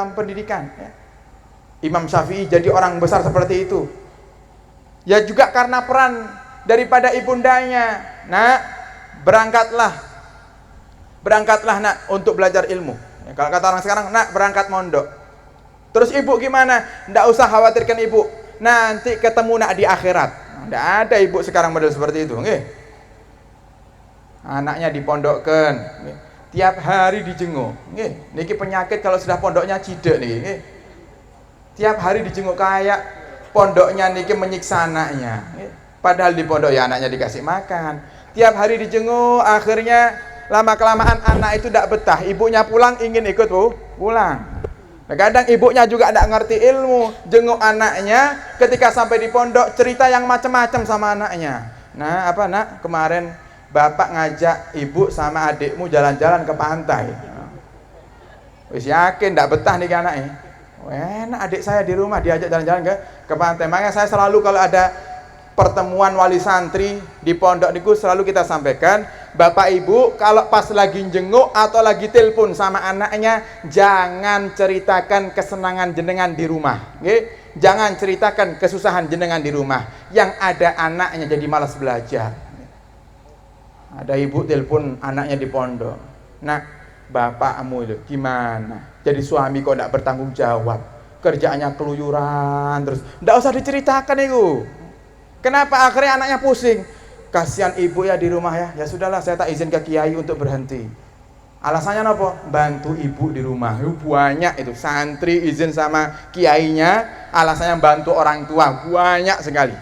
dalam pendidikan ya. Imam Syafi'i jadi orang besar seperti itu ya juga karena peran daripada ibundanya. Nak, berangkatlah nak untuk belajar ilmu ya, kalau kata orang sekarang, nak berangkat mondok. Terus ibu gimana? Nggak usah khawatirkan ibu, nanti ketemu nak di akhirat. Nggak ada ibu sekarang model seperti itu nggih. Anaknya dipondokkan nggih. Tiap hari dijenguk nggih. Niki penyakit kalau sudah pondoknya cidek niki. Tiap hari dijenguk kayak pondoknya niki menyiksa anaknya. Padahal di pondok ya anaknya dikasih makan. Tiap hari dijenguk, akhirnya lama-kelamaan anak itu tidak betah. Ibunya pulang ingin ikut pulang. Nah, kadang ibunya juga tidak ngerti ilmu. Jenguk anaknya, ketika sampai di pondok cerita yang macam-macam sama anaknya. Nah, apa nak? Kemarin bapak ngajak ibu sama adikmu jalan-jalan ke pantai. Wis yakin tidak betah nih anaknya. Enak adik saya di rumah diajak jalan-jalan ke pantai. Makanya saya selalu kalau ada pertemuan wali santri di pondok niku selalu kita sampaikan, bapak ibu kalau pas lagi jenguk atau lagi telepon sama anaknya, jangan ceritakan kesenangan jenengan di rumah, nggih. Jangan ceritakan kesusahan jenengan di rumah. Yang ada anaknya jadi malas belajar. Ada ibu telepon anaknya di pondok, nak, bapakmu itu gimana? Jadi suami kok tidak bertanggung jawab, kerjaannya keluyuran terus. Tidak usah diceritakan itu. Kenapa? Akhirnya anaknya pusing. Kasihan ibu ya di rumah ya. Ya sudahlah, saya tak izin ke kiai untuk berhenti. Alasannya apa? Bantu ibu di rumah. Banyak itu santri izin sama kiainya, alasannya bantu orang tua, banyak sekali.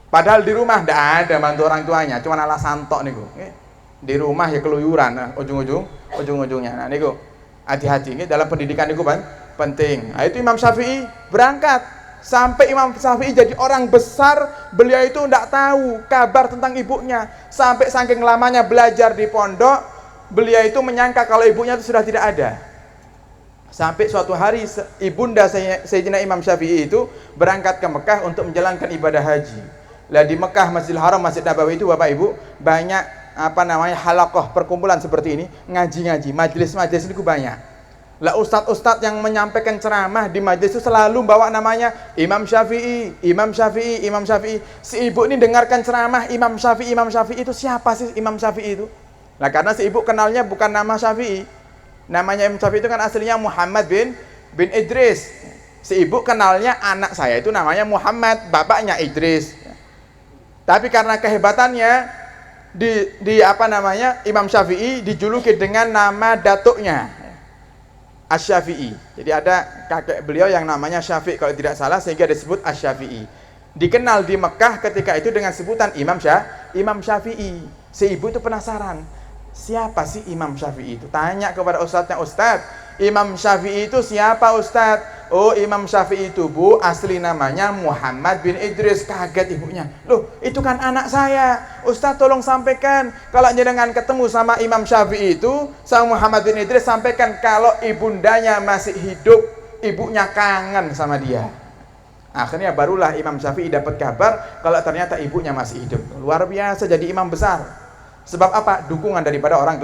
Padahal di rumah tidak ada bantu orang tuanya, cuma alasan tok niku. Di rumah ya keluyuran, nah, ujung-ujungnya. Nah niku hati-hati dalam pendidikan niku penting. Nah, itu Imam Syafi'i berangkat sampai Imam Syafi'i jadi orang besar, beliau itu tidak tahu kabar tentang ibunya. Sampai saking lamanya belajar di pondok, beliau itu menyangka kalau ibunya itu sudah tidak ada. Sampai suatu hari ibunda Sayyidina Imam Syafi'i itu berangkat ke Mekah untuk menjalankan ibadah haji. Lah di Mekah, Masjidil Haram, Masjid Nabawi itu Bapak Ibu banyak halaqah perkumpulan seperti ini, ngaji-ngaji, majelis-majelis itu banyak. Lah ustadz-ustadz yang menyampaikan ceramah di majelis itu selalu bawa namanya Imam Syafi'i, Imam Syafi'i, Imam Syafi'i. Si ibu ini dengarkan ceramah Imam Syafi'i, Imam Syafi'i itu siapa sih Imam Syafi'i itu? Nah karena si ibu kenalnya bukan nama Syafi'i. Namanya Imam Syafi'i itu kan aslinya Muhammad bin Idris. Si ibu kenalnya anak saya itu namanya Muhammad, bapaknya Idris. Tapi karena kehebatannya Imam Syafi'i dijuluki dengan nama datuknya Asy-Syafi'i. Jadi ada kakek beliau yang namanya Syafi'i kalau tidak salah, sehingga disebut Asy-Syafi'i. Dikenal di Mekah ketika itu dengan sebutan Imam Syafi'i. Si ibu itu penasaran, siapa sih Imam Syafi'i itu? Tanya kepada ustadznya, Ustadz, Imam Syafi'i itu siapa Ustadz? Oh, Imam Syafi'i itu Bu, asli namanya Muhammad bin Idris. Kaget ibunya, loh itu kan anak saya. Ustadz tolong sampaikan, kalau jenengan ketemu sama Imam Syafi'i itu, sama Muhammad bin Idris, sampaikan kalau ibundanya masih hidup, ibunya kangen sama dia. Akhirnya barulah Imam Syafi'i dapat kabar kalau ternyata ibunya masih hidup. Luar biasa, jadi imam besar. Sebab apa? Dukungan daripada orang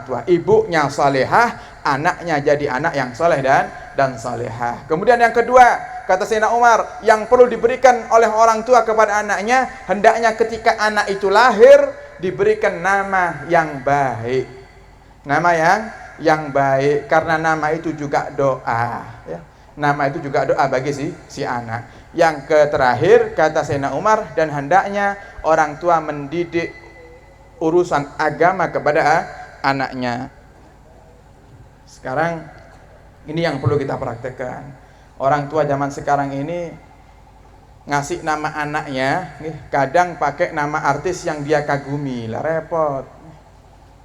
tua. Ibunya salehah, anaknya jadi anak yang soleh dan salehah. Kemudian yang kedua, kata Sayyidina Umar, yang perlu diberikan oleh orang tua kepada anaknya, hendaknya ketika anak itu lahir diberikan nama yang baik. Nama yang baik, karena nama itu juga doa ya. Nama itu juga doa bagi si anak. Yang terakhir, kata Sayyidina Umar, dan hendaknya orang tua mendidik urusan agama kepada anaknya. Sekarang ini yang perlu kita praktekkan. Orang tua zaman sekarang ini ngasih nama anaknya, kadang pakai nama artis yang dia kagumi, lah repot.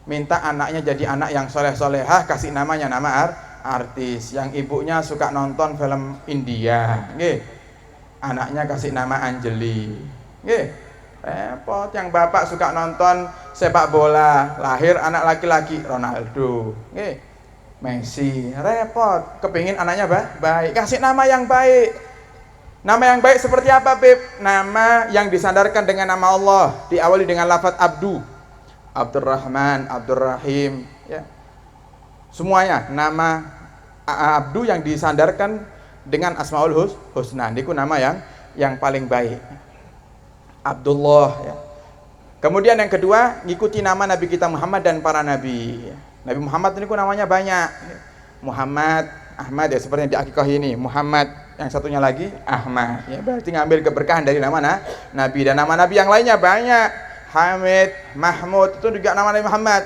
Minta anaknya jadi anak yang soleh-solehah, kasih namanya nama artis. Yang ibunya suka nonton film India, anaknya kasih nama Anjeli, repot. Yang bapak suka nonton sepak bola, lahir anak laki-laki Ronaldo, Messi, repot. Kepingin anaknya baik, kasih nama yang baik. Nama yang baik seperti apa, Beb? Nama yang disandarkan dengan nama Allah, diawali dengan lafaz Abdu, Abdurrahman, Abdurrahim, ya. Semuanya nama abdu yang disandarkan dengan Asmaul Husna. Niku nama yang paling baik. Abdullah ya. Kemudian yang kedua, ngikuti nama Nabi kita Muhammad dan para nabi. Nabi Muhammad niku namanya banyak. Muhammad, Ahmad ya seperti yang di akikah ini. Muhammad, yang satunya lagi Ahmad. Ya, berarti ngambil keberkahan dari nama Nabi, dan nama Nabi yang lainnya banyak. Hamid, Mahmud itu juga nama Nabi Muhammad.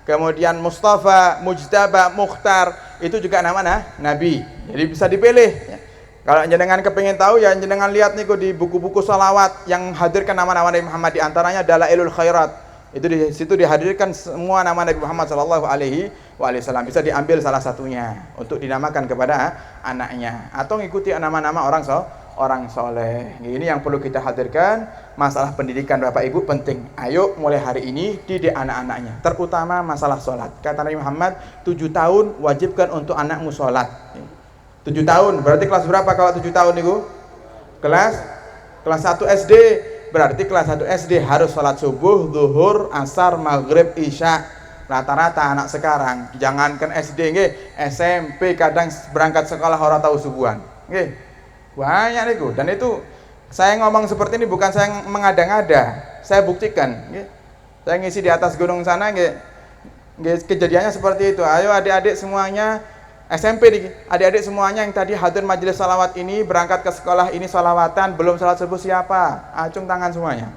Kemudian Mustafa, Mujtaba, Mukhtar itu juga nama Nabi. Jadi bisa dipilih. Kalau jenengan kepingin tahu ya jenengan lihat niku di buku-buku salawat yang hadirkan nama-nama Nabi Muhammad, di antaranya Dalailul Khairat. Itu di situ dihadirkan semua nama Nabi Muhammad sallallahu alaihi wasallam. Bisa diambil salah satunya untuk dinamakan kepada anaknya atau ngikuti nama-nama orang soleh. Ini yang perlu kita hadirkan. Masalah pendidikan Bapak Ibu penting. Ayo mulai hari ini didik anak-anaknya, terutama masalah sholat. Kata Nabi Muhammad, 7 tahun wajibkan untuk anakmu sholat. 7 tahun, berarti kelas berapa kalau 7 tahun itu? Kelas 1 SD. Berarti kelas 1 SD harus sholat subuh, zuhur, asar, maghrib, isya. Rata-rata anak sekarang, jangankan SD nggih, SMP kadang berangkat sekolah orang tahu subuhan. Nggih. Banyak niku, dan itu saya ngomong seperti ini bukan saya mengada-ngada. Saya buktikan, nggih. Saya ngisi di atas gunung sana nggih. Kejadiannya seperti itu. Ayo adik-adik semuanya SMP nih, adik-adik semuanya yang tadi hadir majelis salawat ini, berangkat ke sekolah ini salawatan, belum salat subuh siapa? Acung tangan semuanya.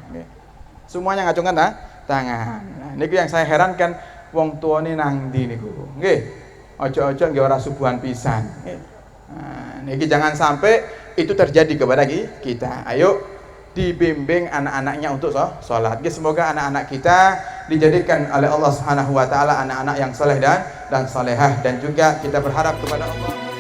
Semuanya ngacungkan tangan. Nah, niku yang saya herankan, wong tuane nang ndi niku. Nggih. Ojo-ojo nggih ora subuhan pisan. Nah, niki jangan sampai itu terjadi kepada kita. Ayo dibimbing anak-anaknya untuk sholat. Semoga anak-anak kita dijadikan oleh Allah Subhanahu wa taala anak-anak yang soleh dan salehah, dan juga kita berharap kepada Allah